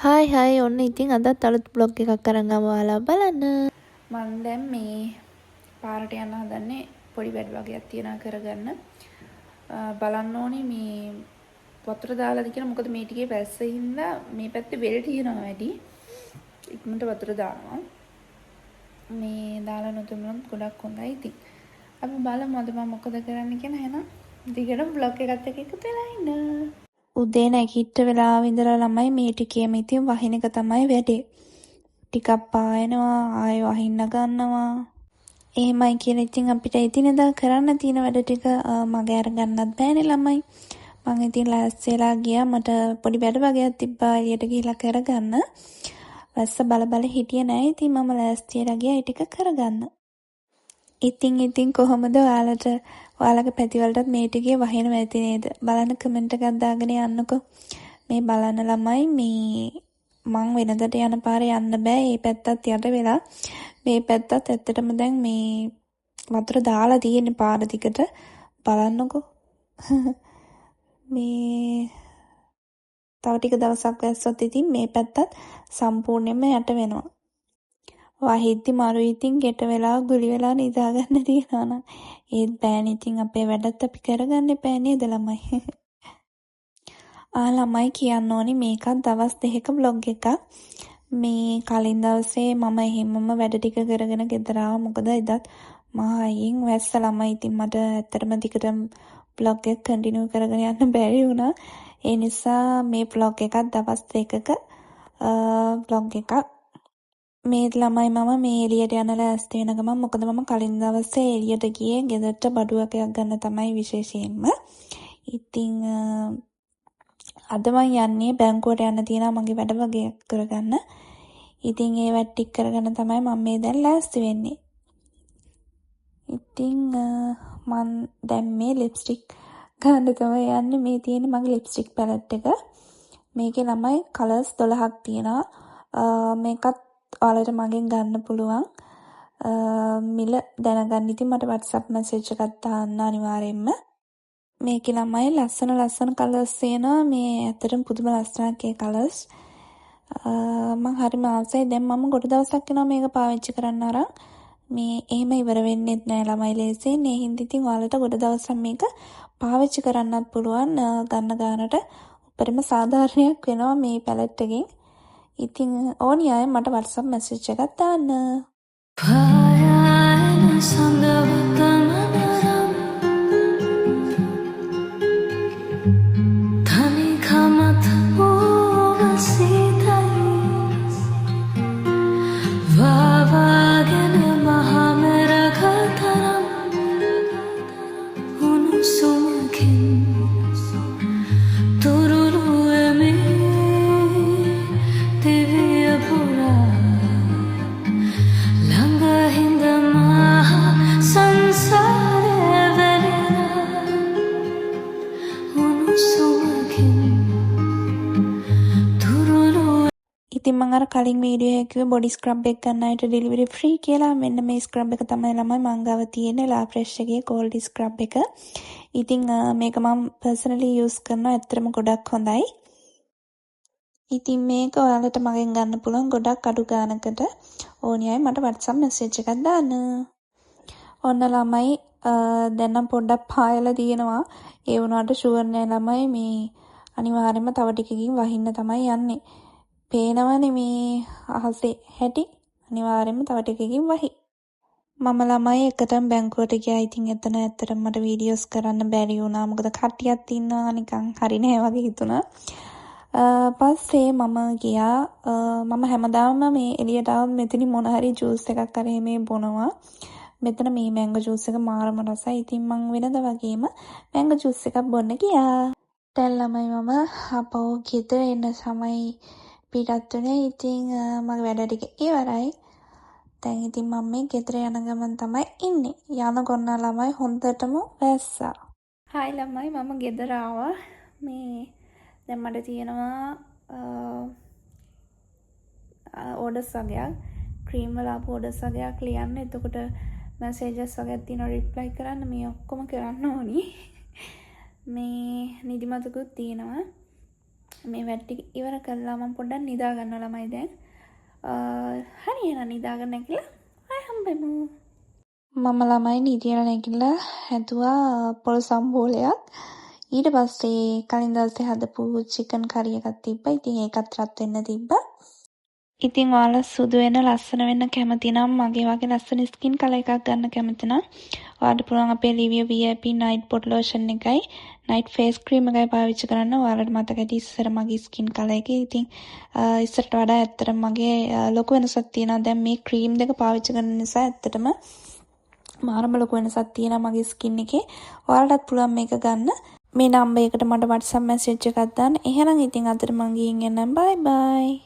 Hi ඔන්න ඉතින් අදත් අලුත් බ්ලොග් එකක් අරන් ආවා බලන්න. මම දැන් මේ පාරට යන්න හදන්නේ පොඩි වැඩ වගේක් තියනවා කරගන්න. බලන්න ඕනේ මේ වතුර දාලාද කියලා. මොකද මේ ටිකේ වැස්සින් හින්දා මේ පැත්තේ වෙල් තියෙනවා වැඩි. ඉක්මනට වතුර දානවා. මේ දාලා නොතුනොත් ගොඩක් හොඳයි. ඉතින් අපි බලමු අද මම මොකද කරන්න කියලා. එහෙනම් දිගටම බ්ලොග් එකත් එක්ක එකතු වෙලා ඉන්න. උදේ නැගිට වෙලාව ඉඳලා ළමයි මේ ටිකේම ඉතින් වහින එක තමයි වැඩේ. ටිකක් පායනවා ආයෙ වහින්න ගන්නවා. එහෙමයි කියලා ඉතින් අපිට එදිනෙදා කරන්න තියෙන වැඩ ටික මගේ අරගන්නත් බෑනේ ළමයි. මම ඉතින් ලෑස්තිලා ගියා. මට පොඩි වැඩ වගේක් තිබ්බා එළියට ගිහිල්ලා කරගන්න. වැස්ස බල හිටියේ නෑ. ඉතින් මම ලෑස්තිලා ගියා ඒ ටික කරගන්න. ඉතින් කොහොමද ඔයාලගේ පැතිවලටත් මේ ටිකේ වහිනව ඇති නේද? බලන්න කමෙන්ට් එකක් දාගෙන යන්නකෝ. මේ බලන්න ළමයි මේ මං වෙනදට යන පාරේ යන්න බෑ. මේ පැත්තත් යට වෙලා මේ පැත්තත් ඇත්තටම දැන් මේ වතුර දාලා තියෙන පාර දිගට බලන්නකෝ. මේ තව ටික දවසක් වැස්සොත් ඉතින් මේ පැත්තත් සම්පූර්ණයෙන්ම යට වෙනවා. වහිද්දි මරු ඉතින් ගෙට වෙලා ගුලි වෙලා නිදා ගන්න තියනවා නම් ඒත් බෑනේ. ඉතින් අපේ වැඩත් අපි කරගන්න එපා නේද ළමයි? ළමයි කියන්න ඕනි මේකත් දවස් 2ක vlog එකක්. මේ කලින් දවසේ මම එහෙමම වැඩ ටික කරගෙන ගෙදර ආවා. මොකද එදත් මහා අයියෙන් වැස්ස ළමයි. ඉතින් මට ඇත්තටම දිගටම vlog එක කන්ටිනියු කරගෙන යන්න බැරි වුණා. ඒ නිසා මේ vlog එකත් දවස් 2ක vlog එකක්. මේ ළමයි මම මේ එළියට යන ලෑස්ති වෙන ගමන් මොකද මම කලින් දවසේ එළියට ගියේ ගෙදරට බඩුවකයක් ගන්න තමයි විශේෂයෙන්ම. ඉතින් අද මම යන්නේ බැංකුවට යන්න තියෙනවා මගේ වැඩ වගේක් කරගන්න. ඉතින් ඒ වැඩ ටික කරගෙන තමයි මම මේ දැන් ලෑස්ති වෙන්නේ. ඉතින් මම දැන් මේ ලිප්ස්ටික් ගන්න තමයි යන්නේ. මේ තියෙන මගේ ලිප්ස්ටික් පැලට් එක. මේකේ ළමයි කලර්ස් 12ක් තියෙනවා. මේකත් ඔයාලට මගෙන් ගන්න පුළුවන්. මිල දැනගන්න ඉතින් මට WhatsApp message එකක් දාන්න අනිවාර්යෙන්ම. මේකේ ළමයි ලස්සන කලර්ස් තියෙනවා. මේ ඇත්තටම පුදුම ලස්සනක් ඒ කලර්ස්. මම හරිම ආසයි. දැන් මම ගොඩ දවසක් යනවා මේක පාවිච්චි කරන්න අරන්. මේ එහෙම ඉවර වෙන්නෙත් නෑ ළමයි ලේසියෙන්. ඒ හින්දා ඉතින් ඔයාලට ගොඩ දවසක් මේක පාවිච්චි කරන්නත් පුළුවන්. ගන්න ගානට උඩරිම සාධාරණයක් වෙනවා මේ පැලට් එකෙන්. ඉතින් ඕනි අය මට WhatsApp message එකක් දාන්න. ඉතින් මම අර කලින් වීඩියෝ එකේ කිව්ව බොඩි ස්ක්‍රබ් එක ගන්න අයට ඩෙලිවරි ෆ්‍රී කියලා. මෙන්න මේ ස්ක්‍රබ් එක තමයි ළමයි මං ගාව තියෙන්නේ. ලා ෆ්‍රෙෂ් එකේ ගෝල්ඩ් ස්ක්‍රබ් එක. ඉතින් මේක මම පර්සනලි යූස් කරනවා. ඇත්තටම ගොඩක් හොඳයි. ඉතින් මේක ඔයාලට මගෙන් ගන්න පුළුවන් ගොඩක් අඩු ගානකට. ඕනි අය මට WhatsApp message එකක් දාන්න. ඔන්න ළමයි දැන් නම් පොඩ්ඩක් පායලා තියෙනවා. ඒ වුණාට ෂුවර් නෑ ළමයි මේ අනිවාර්යයෙන්ම තව ටිකකින් වහින්න තමයි යන්නේ. පේනවනේ මේ අහසේ හැටි. අනිවාර්යයෙන්ම තව ටිකකින් වහි. මම ළමයි එකටම බැංකුවට ගියා. ඉතින් එතන ඇත්තටම මට වීඩියෝස් කරන්න බැරි වුණා. මොකද කට්ටියක් ඉන්නවා නිකන් හරි නෑ වගේ හිතුණා. පස්සේ මම ගියා. මම හැමදාම මේ එළියට ආවම මෙතන මොන හරි ජූස් එකක් අර මේ බොනවා. මෙතන මේ මැංගෝ ජූස් එක මාරම රසයි. ඉතින් මං වෙනද වගේම මැංගෝ ජූස් එකක් බොන්න ගියා. දැන් ළමයි මම අපෝ ගෙදර එන්න සමයි පිටත් උනේ. ඉතින් මගේ වැඩ ටික ඉවරයි. දැන් ඉතින් මම මේ ගෙදර යන ගමන් තමයි ඉන්නේ. යනකොට ළමයි හොඳටම වැස්සා. හායි ළමයි මම ගෙදර ආවා. මේ දැන් මට තියෙනවා ඕඩර්ස් වගේක් ක්‍රීම් වල ආපු ඕඩර්ස් වගේක් ලියන්න. එතකොට මැසේජස් වගේක් තියෙනවා රිප්ලයි කරන්න. මේ ඔක්කොම කරන්න ඕනි. මේ නිදිමතකුත් තියෙනවා. මේ වැඩ ඉවර කළා මම පොඩ්ඩක් නිදා ගන්න ළමයි දැන්. හරි එහෙනම් නිදාගන්න කියලා ආය හම්බෙමු. මම ළමයි නිදියලා නැගිටලා හැදුවා පොල් සම්බෝලයක්. ඊට පස්සේ කලින් දවසේ හදපු චිකන් කරි එකක් තිබ්බා. ඉතින් ඒකත් රත් වෙන්න තිබ්බා. ඉතින් ඔයාලා සුදු වෙන ලස්සන වෙන්න කැමති නම් මගේ වගේ ලස්සන ස්කින් කලර් එකක් ගන්න කැමති නම් ඔයාලට පුළුවන් අපේ Livia VIP night bottle lotion එකයි night face cream එකයි පාවිච්චි කරන්න. ඔයාලට මතක ඇති ඉස්සර මගේ ස්කින් කලර් එකේ. ඉතින් ඉස්සරට වඩා ඇත්තටම මගේ ලොකු වෙනසක් තියෙනවා. දැන් මේ ක්‍රීම් දෙක පාවිච්චි කරන නිසා ඇත්තටම මාරම ලොකු වෙනසක් තියෙනවා මගේ ස්කින් එකේ. ඔයාලටත් පුළුවන් මේක ගන්න. මේ නම්බර් එකට මට WhatsApp message එකක් දාන්න. එහෙනම් ඉතින් අදට මම ගිහින් එන්නම්. bye bye.